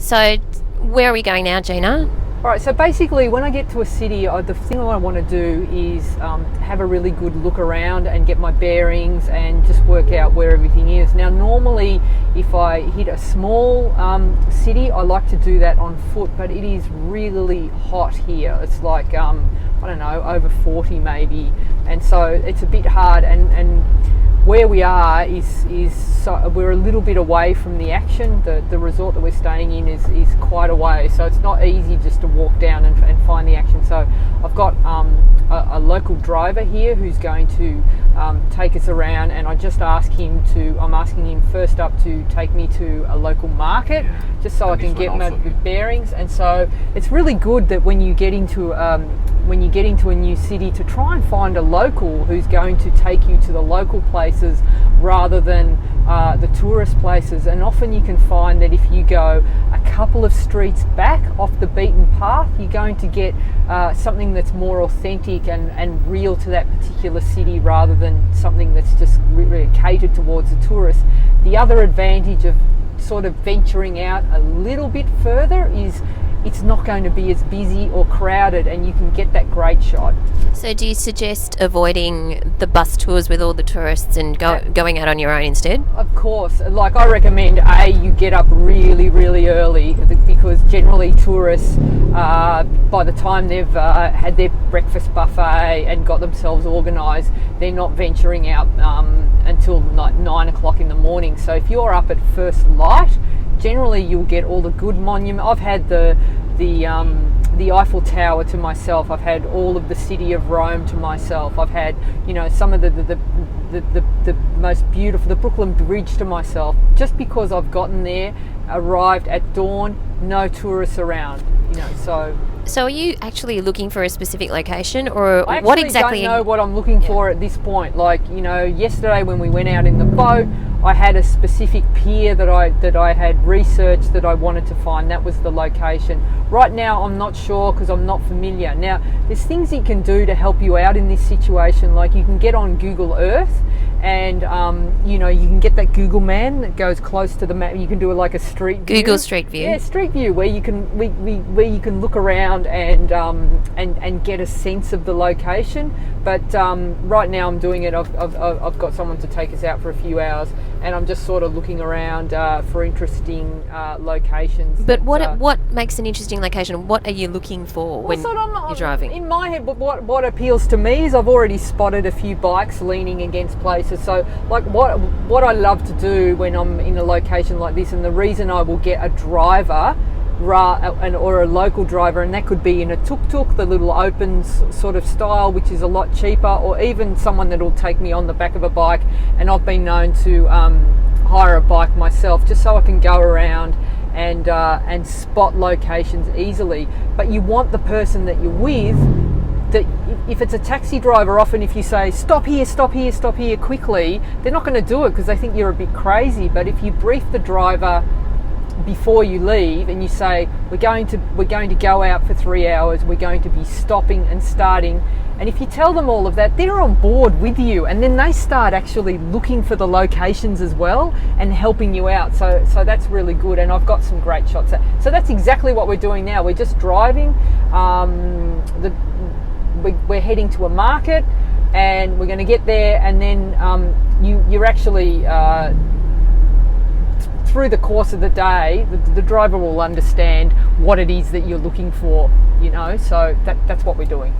So where are we going now, Gina? All right, so basically when I get to a city, the thing I want to do is have a really good look around and get my bearings and just work out where everything is. Now, normally if I hit a small city, I like to do that on foot, but it is really hot here. It's like, I don't know, over 40 maybe. And so it's a bit hard, and where we are is so we're a little bit away from the action. The resort that we're staying in is quite away, so it's not easy just to walk down and find the action. So I've got a local driver here who's going to take us around, and I'm asking him first up to take me to a local market, just so I can get my bearings. And so it's really good that when you get into a new city, to try and find a local who's going to take you to the local places rather than the tourist places. And often you can find that if you go a couple of streets back off the beaten path, you're going to get something that's more authentic and real to that particular city, rather than something that's just really catered towards the tourists. The other advantage of sort of venturing out a little bit further is it's not going to be as busy or crowded, and you can get that great shot. So do you suggest avoiding the bus tours with all the tourists and going out on your own instead? Of course. Like, I recommend you get up really early, because generally tourists, by the time they've had their breakfast buffet and got themselves organised, they're not venturing out until 9 o'clock in the morning. So if you're up at first light, generally you'll get all the good monuments. I've had the Eiffel Tower to myself. I've had all of the city of Rome to myself. I've had, some of the most beautiful, the Brooklyn Bridge to myself, just because I've gotten there, arrived at dawn, no tourists around. So are you actually looking for a specific location, or I what exactly? I don't know what I'm looking for at this point. Like, yesterday when we went out in the boat, I had a specific pier that I had researched that I wanted to find. That was the location. Right now, I'm not sure because I'm not familiar. Now, there's things you can do to help you out in this situation. Like, you can get on Google Earth, and you can get that Google Man that goes close to the map. You can do like a street view. Google Street View. Yeah, Street View, where you can where you can look around and get a sense of the location. But right now I'm doing it. I've got someone to take us out for a few hours, and I'm just sort of looking around for interesting locations. But what makes an interesting location? What are you looking for when you're driving? In my head, what appeals to me is I've already spotted a few bikes leaning against places. So, like, what I love to do when I'm in a location like this, and the reason I will get a driver or a local driver, and that could be in a tuk-tuk, the little open sort of style, which is a lot cheaper, or even someone that'll take me on the back of a bike. And I've been known to hire a bike myself, just so I can go around and spot locations easily. But you want the person that you're with, that if it's a taxi driver, often if you say stop here quickly, they're not going to do it because they think you're a bit crazy. But if you brief the driver before you leave and you say, we're going to go out for 3 hours, we're going to be stopping and starting, and if you tell them all of that, they're on board with you, and then they start actually looking for the locations as well and helping you out. So that's really good, and I've got some great shots. So that's exactly what we're doing now. We're just driving. We're heading to a market, and we're going to get there, and then you're actually through the course of the day, the driver will understand what it is that you're looking for. So that's what we're doing.